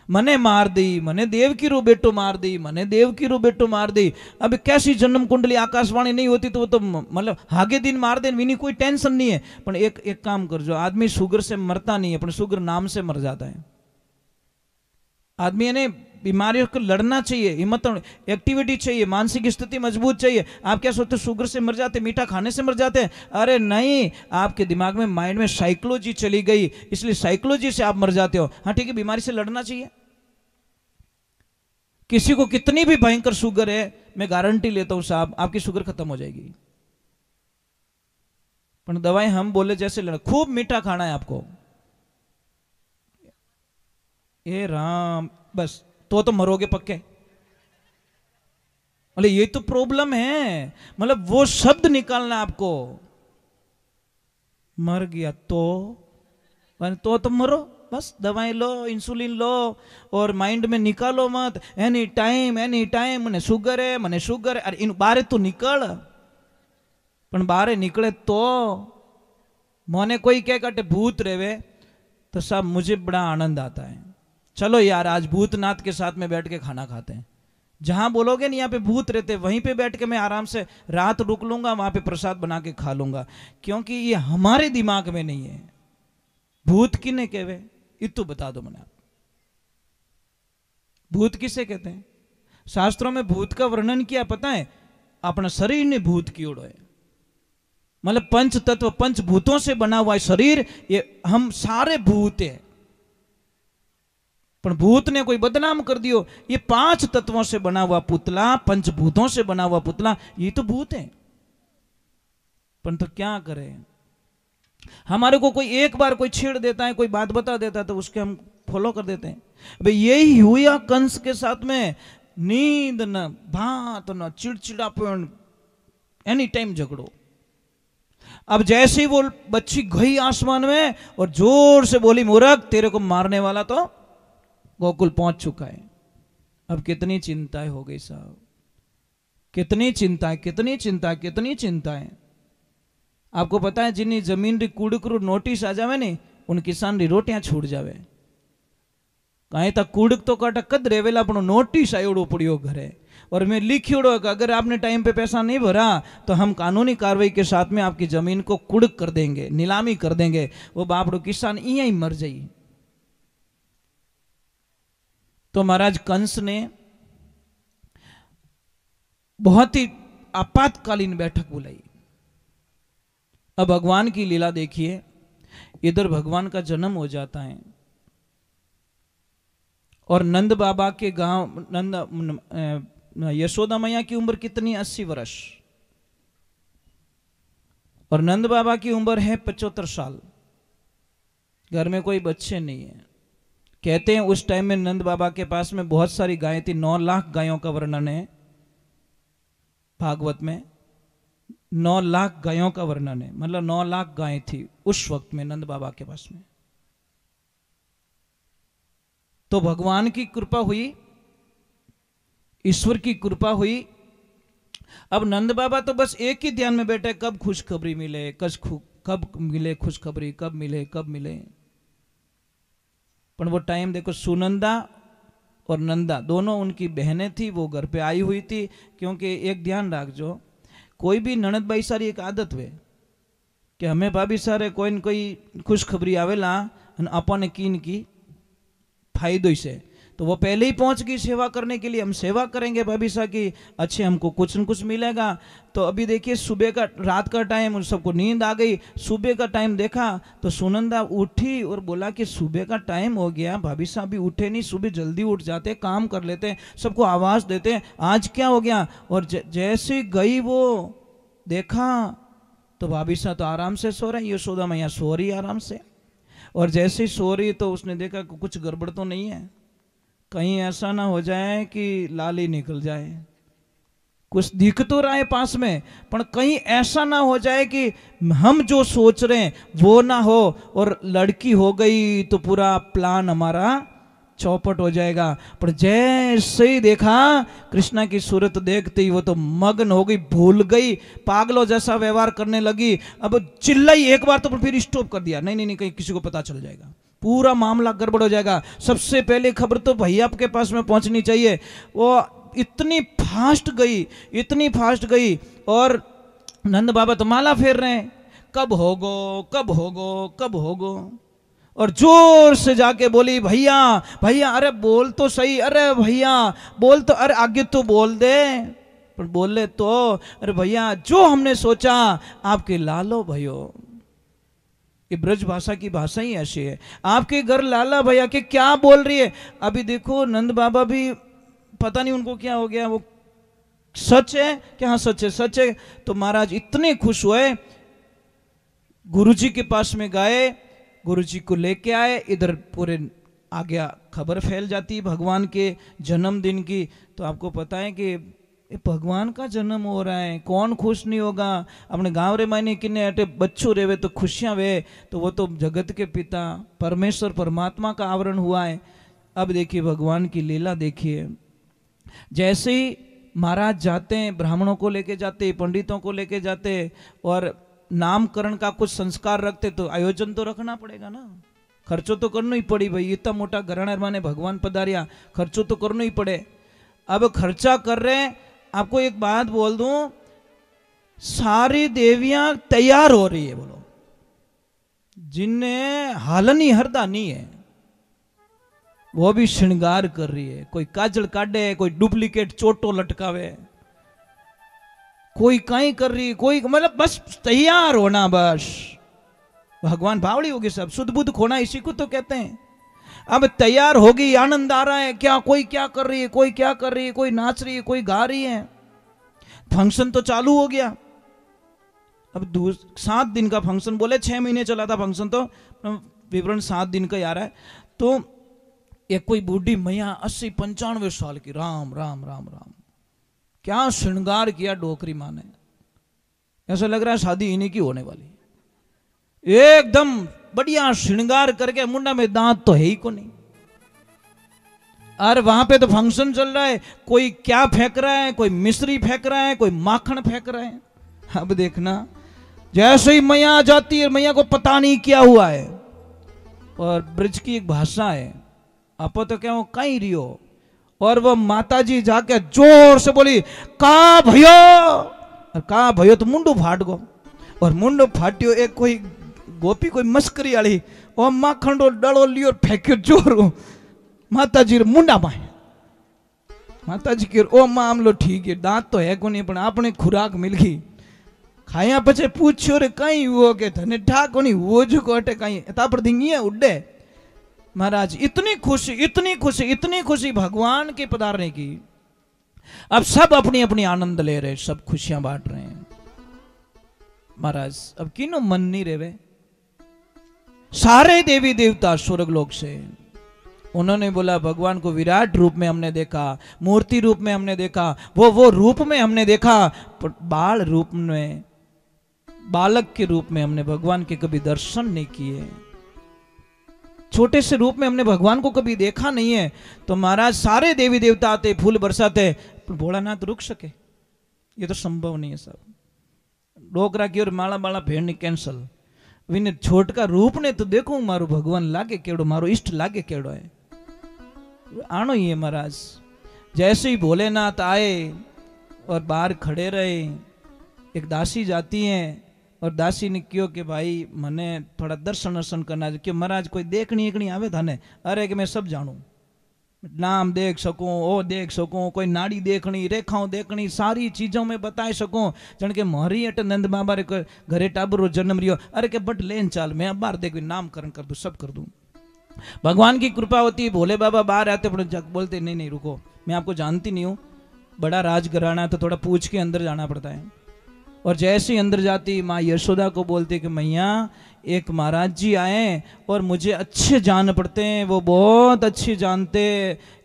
[SPEAKER 2] मने मार दी, मने देवकी रो बेटो मार दी, मने देवकी रो बेटो मार दी। अब कैसी जन्म कुंडली आकाशवाणी नहीं होती तो वो तो मतलब हागे दिन मार दे, विनी कोई टेंशन नहीं है। पर एक काम कर, जो आदमी शुगर से मरता नहीं है, पर शुगर नाम से मर जाता है। आदमी ने बीमारियों को लड़ना चाहिए, हिम्मत, एक्टिविटी चाहिए, मानसिक स्थिति मजबूत चाहिए। आप क्या सोचते शुगर से मर जाते, मीठा खाने से मर जाते हैं? अरे नहीं, आपके दिमाग में, माइंड में साइकोलॉजी चली गई, इसलिए साइकोलॉजी से आप मर जाते हो। हाँ ठीक है, बीमारी से लड़ना चाहिए। किसी को कितनी भी भयंकर शुगर है, मैं गारंटी लेता हूं साहब आपकी शुगर खत्म हो जाएगी। पर दवाई हम बोले जैसे लड़, खूब मीठा खाना है आपको, ये राम बस तो मरोगे पक्के। मतलब ये तो प्रॉब्लम है, मतलब वो शब्द निकालना आपको, मर गया तो मरो बस, दवाई लो, इंसुलिन लो और माइंड में निकालो मत एनी टाइम मने शुगर है, मने शुगर है। अरे इन बारे तो निकल, पण बारे निकले तो मोने कोई कह कटे भूत रेवे तो साहब मुझे बड़ा आनंद आता है। चलो यार आज भूतनाथ के साथ में बैठ के खाना खाते हैं। जहां बोलोगे नहीं यहाँ पे भूत रहते, वहीं पे बैठ के मैं आराम से रात रुक लूंगा, वहां पे प्रसाद बना के खा लूंगा, क्योंकि ये हमारे दिमाग में नहीं है। भूत किने कहवे इतु बता दो मैंने आप, भूत किसे कहते हैं? शास्त्रों में भूत का वर्णन किया पता है? अपना शरीर ने भूत की ओर है, मतलब पंच तत्व, पंच भूतों से बना हुआ है शरीर, ये हम सारे भूत है। पर भूत ने कोई बदनाम कर दियो, ये 5 तत्वों से बना हुआ पुतला, पंचभूतों से बना हुआ पुतला, ये तो भूत है। पर तो क्या करें, हमारे को कोई एक बार कोई छेड़ देता है, कोई बात बता देता है तो उसके हम फॉलो कर देते हैं। भाई यही हुआ कंस के साथ में, नींद न भात न चिड़चिड़ापन, एनी टाइम झगड़ो। अब जैसे ही वो बच्ची गई आसमान में और जोर से बोली, मूर्ख तेरे को मारने वाला तो गोकुल पहुंच चुका है। अब कितनी चिंताएं हो गई साहब। कितनी चिंता है, कितनी चिंता है, कितनी चिंता है। आपको पता है जिन्नी जमीन री कूड़क नोटिस आ जावे ने उन किसान री रोटियां छूट जावे। कहीं तक कूड़क तो कट कद रेवेला पण नोटिस आयोड़ो पड़ियो घरे और मैं लिखियोड़ो कि अगर आपने टाइम पे पैसा नहीं भरा तो हम कानूनी कार्रवाई के साथ में आपकी जमीन को कुड़क कर देंगे, नीलामी कर देंगे। वो बापड़ो किसान इं ही मर जाई। तो महाराज कंस ने बहुत ही आपातकालीन बैठक बुलाई। अब भगवान की लीला देखिए, इधर भगवान का जन्म हो जाता है और नंद बाबा के गांव यशोदा मैया की उम्र कितनी 80 वर्ष और नंद बाबा की उम्र है 75 साल। घर में कोई बच्चे नहीं है। कहते हैं उस टाइम में नंद बाबा के पास में बहुत सारी गायें थी। 9 लाख गायों का वर्णन है भागवत में। 9 लाख गायों का वर्णन है, मतलब 9 लाख गायें थी उस वक्त में नंद बाबा के पास में। तो भगवान की कृपा हुई, ईश्वर की कृपा हुई। अब नंद बाबा तो बस एक ही ध्यान में बैठे, कब खुशखबरी मिले, कब मिले खुशखबरी, कब मिले। पर वो टाइम देखो, सुनंदा और नंदा दोनों उनकी बहनें थी, वो घर पे आई हुई थी। क्योंकि एक ध्यान रखजो, कोई भी ननद भाई सारी एक आदत हुए कि हमें भाभी सारे कोई न कोई खुशखबरी आवेला अपन की फायदो से, तो वो पहले ही पहुंच गई सेवा करने के लिए। हम सेवा करेंगे भाभी सा की, अच्छे हमको कुछ न कुछ मिलेगा। तो अभी देखिए सुबह का, रात का टाइम, उन सबको नींद आ गई। सुबह का टाइम देखा तो सुनंदा उठी और बोला कि सुबह का टाइम हो गया, भाभी साहब भी उठे नहीं, सुबह जल्दी उठ जाते, काम कर लेते, सबको आवाज देते, आज क्या हो गया। और जैसे गई वो देखा तो भाभी साहब तो आराम से सो रहे, यशोदा मैया सो रही आराम से। और जैसे ही सो रही तो उसने देखा कि कुछ गड़बड़ तो नहीं है, कहीं ऐसा ना हो जाए कि लाली निकल जाए। कुछ दिख तो रहा है पास में, पर कहीं ऐसा ना हो जाए कि हम जो सोच रहे हैं वो ना हो और लड़की हो गई तो पूरा प्लान हमारा चौपट हो जाएगा। पर जैसे ही देखा कृष्णा की सूरत देखते ही वो तो मग्न हो गई, भूल गई, पागलों जैसा व्यवहार करने लगी। अब चिल्लाई एक बार तो फिर स्टॉप कर दिया, नहीं कहीं किसी को पता चल जाएगा, पूरा मामला गड़बड़ हो जाएगा। सबसे पहले खबर तो भैया के पास में पहुंचनी चाहिए। वो इतनी फास्ट गई और नंद बाबा तो माला फेर रहे हैं, कब होगो। और जोर से जाके बोली, भैया अरे बोल तो सही, अरे भैया बोल तो, अरे आगे तो बोल दे। पर बोले तो, अरे भैया जो हमने सोचा आपके लालो भयो, ये ब्रज भाषा की भाषा ही ऐसी है, आपके घर लाला भैया के क्या बोल रही है। अभी देखो नंद बाबा भी पता नहीं उनको क्या हो गया, वो सच है क्या, हाँ सच है। तो महाराज इतने खुश हुए, गुरुजी के पास में गए, गुरुजी को लेके आए। इधर पूरे आ गया, खबर फैल जाती भगवान के जन्मदिन की। तो आपको पता है कि भगवान का जन्म हो रहा है, कौन खुश नहीं होगा। अपने गांव रे मायने किन्ने अटे बच्चों रेवे तो खुशियां वे, तो वो तो जगत के पिता परमेश्वर परमात्मा का आवरण हुआ है। अब देखिए भगवान की लीला देखिए, जैसे ही महाराज जाते हैं, ब्राह्मणों को लेके जाते, पंडितों को लेके जाते और नामकरण का कुछ संस्कार रखते, तो आयोजन तो रखना पड़ेगा ना, खर्चो तो करना ही पड़ी। भाई इतना मोटा घराना माने भगवान पधारिया, खर्चो तो करना ही पड़े। अब खर्चा कर रहे हैं, आपको एक बात बोल दूं, सारी देवियां तैयार हो रही है, बोलो जिनने हालनी हरदानी है वो भी श्रृंगार कर रही है। कोई काजल काटे, कोई डुप्लीकेट चोटो लटकावे, कोई कहीं कर रही, कोई मतलब बस तैयार होना, बस भगवान भावड़ी होगी सब, शुद्ध बुद्ध खोना इसी को तो कहते हैं। अब तैयार होगी, आनंद आ रहा है, क्या कोई क्या कर रही है, कोई क्या कर रही है, कोई नाच रही है, कोई गा रही है। फंक्शन तो चालू हो गया। अब 7 दिन का फंक्शन, बोले 6 महीने चला था फंक्शन, तो विवरण 7 दिन का ही आ रहा है। तो एक कोई बूढ़ी मैया 80-95 साल की, राम राम राम राम, क्या श्रृंगार किया डोकरी माँ ने, ऐसा लग रहा है शादी इन्हीं की होने वाली। एकदम बढ़िया श्रृंगार करके, मुंडा में दांत तो है ही को नहीं, और वहां पे तो फंक्शन चल रहा है, कोई क्या फेंक रहा है, कोई मिश्री फेंक रहा है, कोई माखन फेंक रहा है। अब देखना, जैसे ही मैया आ जाती है, मैया को पता नहीं क्या हुआ है। और ब्रज की एक भाषा है, आप तो क्या कहीं रियो, और वो माता जी जाके जोर से बोली का भयो, और का भयो तो मुंडू फाट गो, और मुंडो फाट्यो। एक कोई गोपी कोई मस्करी वाली और माखन रो डलो लियो फेंक्यो जोर माता जी मुंडा माए। माता जी के ओ मामलो ठीक है, दांत तो है को नहीं, पण आपने खुराक मिल गई। खाया पछे पूछ्यो रे कहीं हुओ के धने ठा कोनी हुओ जो कोटे कहीं तापर दिंगी उड्डे। महाराज इतनी खुशी, इतनी खुशी, इतनी खुशी भगवान के पधारने की। अब सब अपनी अपनी आनंद ले रहे, सब खुशियां बांट रहे हैं। महाराज अब किनो मन नहीं रेवे, सारे देवी देवता स्वर्ग लोक से। उन्होंने बोला भगवान को विराट रूप में हमने देखा, मूर्ति रूप में हमने देखा, वो रूप में हमने देखा, पर बाल रूप में, बालक के रूप में हमने भगवान के कभी दर्शन नहीं किए, छोटे से रूप में हमने भगवान को कभी देखा नहीं है। तो महाराज सारे देवी देवता आते, फूल बरसाते, पर भोलानाथ रुक सके? ये तो संभव नहीं है साहब। डोकरा की और माला माला भेड़नी कैंसल। विने छोटका रूप ने तो देखो मारो भगवान लागे केड़ो, मारो इष्ट लागे केड़ो है। आनो ही है महाराज। जैसे ही भोलेनाथ आए और बाहर खड़े रहे, एक दासी जाती है और दासी ने क्यों कि भाई मने थोड़ा दर्शन दर्शन करना क्यों महाराज, कोई देखनी एकनी आवे थाने? अरे कि मैं सब जानू, नाम देख सकूं, ओ देख सकूं, कोई नाड़ी देखनी, रेखाओं देखनी, सारी चीजों में बता सकूं। जन के मोहरी अट नंद बाबा रे घरे टाबरो जन्म रियो, अरे के बट लेन चाल, मैं बाहर देख नामकरण कर दूं, सब कर दूं। भगवान की कृपा होती है, भोले बाबा बाहर आते बोलते नहीं नहीं रुको, मैं आपको जानती नहीं हूँ, बड़ा राजघराना है तो थोड़ा पूछ के अंदर जाना पड़ता है। और जैसे ही अंदर जाती माँ यशोदा को बोलते कि मैया एक महाराज जी आए और मुझे अच्छे जान पड़ते हैं, वो बहुत अच्छे जानते,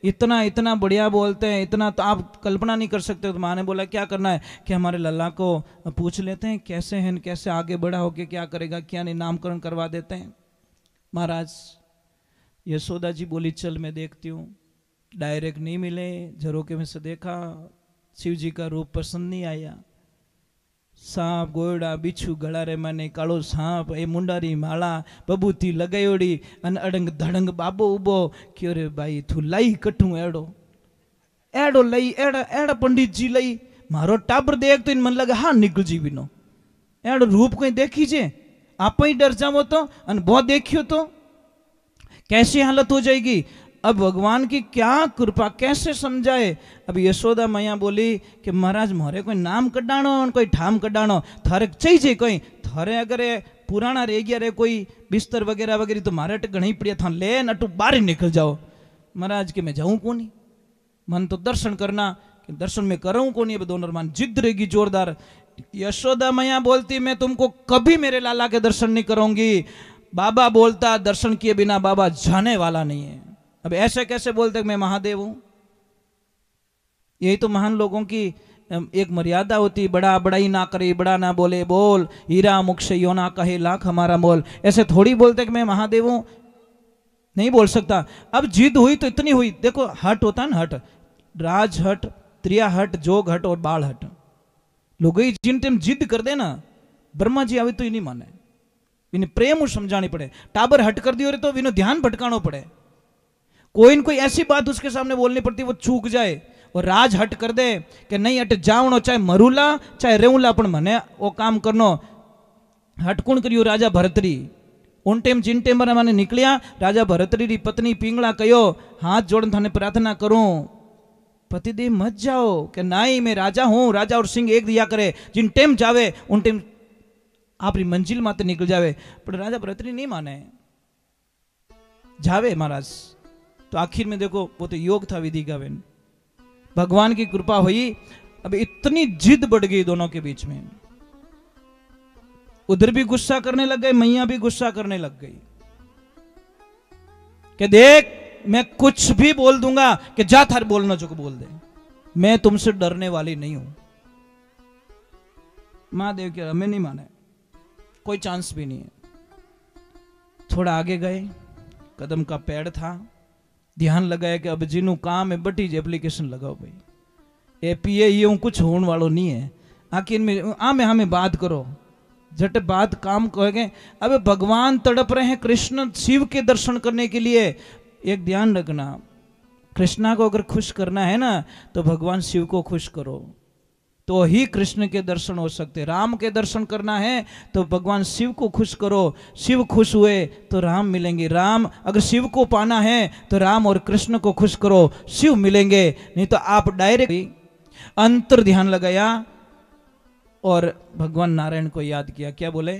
[SPEAKER 2] इतना इतना बढ़िया बोलते हैं, इतना तो आप कल्पना नहीं कर सकते। तो माँ ने बोला क्या करना है कि हमारे लल्ला को पूछ लेते हैं कैसे हैं, कैसे आगे बढ़ा होके क्या करेगा, क्या नहीं, नामकरण करवा देते हैं। महाराज यशोदा जी बोली चल मैं देखती हूँ। डायरेक्ट नहीं मिले, झरोके में से देखा, शिव जी का रूप पसंद नहीं आया। सांप गोयड़ा बिच्छू गला रे माने कालो सांप, ए मुंडारी माला बबूती लगायोड़ी अन अडंग धड़ंग बाबो उबो क्यों रे भाई थू लाई कठू एड़ो एड़ो लई एड़ा एड़ा पंडित जी लई मारो टाबर देख तो इन मन लगे हाँ निकल जी बिनो एड़ो रूप कहीं देखी जे आप ही डर जाओ तो अन बहुत देखियो तो कैसी हालत हो जाएगी। अब भगवान की क्या कृपा, कैसे समझाए। अब यशोदा मैया बोली कि महाराज मोरे कोई नाम कढ़ाणो कोई ठाम कढ़ाणो थारे चाहिए कोई थारे अगर पुराना रह गया रे कोई बिस्तर वगैरह वगैरह तो मारे अट घणी पड़िया था ले अटू बाहर निकल जाओ। महाराज के मैं जाऊं कौन, मन तो दर्शन करना, कि दर्शन में करूं कौन, ये दोनों मान जिद रहेगी जोरदार। यशोदा मैया बोलती मैं तुमको कभी मेरे लाला के दर्शन नहीं करूंगी। बाबा बोलता दर्शन किए बिना बाबा जाने वाला नहीं है। अब ऐसे कैसे बोलते मैं महादेव हूं? यही तो महान लोगों की एक मर्यादा होती, बड़ा बड़ाई ना करे, बड़ा ना बोले, बोल हीरा मुख से यो ना कहे लाख हमारा मोल। ऐसे थोड़ी बोलते कि मैं महादेव हूं, नहीं बोल सकता। अब जिद हुई तो इतनी हुई, देखो हट होता ना, हट, राज हट, त्रिया हट, जोग हट और बाल हट। लोग जिन टाइम जिद कर दे ना, ब्रह्मा जी आवे तो ही नहीं माने, इन्हें प्रेम समझानी पड़े। टाबर हट कर दियो रे तो इन्हें ध्यान भटकाना पड़े, कोई न कोई ऐसी बात उसके सामने बोलनी पड़ती वो चूक जाए। और राज हट कर दे कि नहीं हट जावणो, चाहे मरूला चाहे रेवला पण मने वो काम करनो। हटकुण करियो राजा भरतरी, उन टेम जिन टेम मैंने निकलिया राजा भरतरी री पत्नी पिंगला कहो हाथ जोड़ थाने प्रार्थना करूं, पतिदेव मत जाओ कि नहीं मैं राजा हूं, राजा और सिंह एक दिया करे, जिन टेम जावे उन टेम आपरी मंजिल माते निकल जावे। पर राजा भरतरी नहीं माने, जावे महाराज। तो आखिर में देखो वो तो योग था विधि का, बेन भगवान की कृपा हुई। अब इतनी जिद बढ़ गई दोनों के बीच में, उधर भी गुस्सा करने लग गए, मैया भी गुस्सा करने लग गई कि देख मैं कुछ भी बोल दूंगा कि जा थार बोलना जो को बोल दे, मैं तुमसे डरने वाली नहीं हूं। महादेव के हमें नहीं माने, कोई चांस भी नहीं है। थोड़ा आगे गए, कदम का पेड़ था, ध्यान लगाया कि अब जिन्हों काम है बटी जी एप्लीकेशन लगाओ भाई, ए पी ए ये कुछ होने वालों नहीं है, आखिर में आमे हमें बात करो, झट बात काम कहेंगे। अब भगवान तड़प रहे हैं कृष्ण शिव के दर्शन करने के लिए। एक ध्यान रखना, कृष्णा को अगर खुश करना है ना तो भगवान शिव को खुश करो, तो ही कृष्ण के दर्शन हो सकते। राम के दर्शन करना है तो भगवान शिव को खुश करो, शिव खुश हुए तो राम मिलेंगे। राम अगर शिव को पाना है तो राम और कृष्ण को खुश करो, शिव मिलेंगे। नहीं तो आप डायरेक्ट अंतर ध्यान लगाया और भगवान नारायण को याद किया। क्या बोले?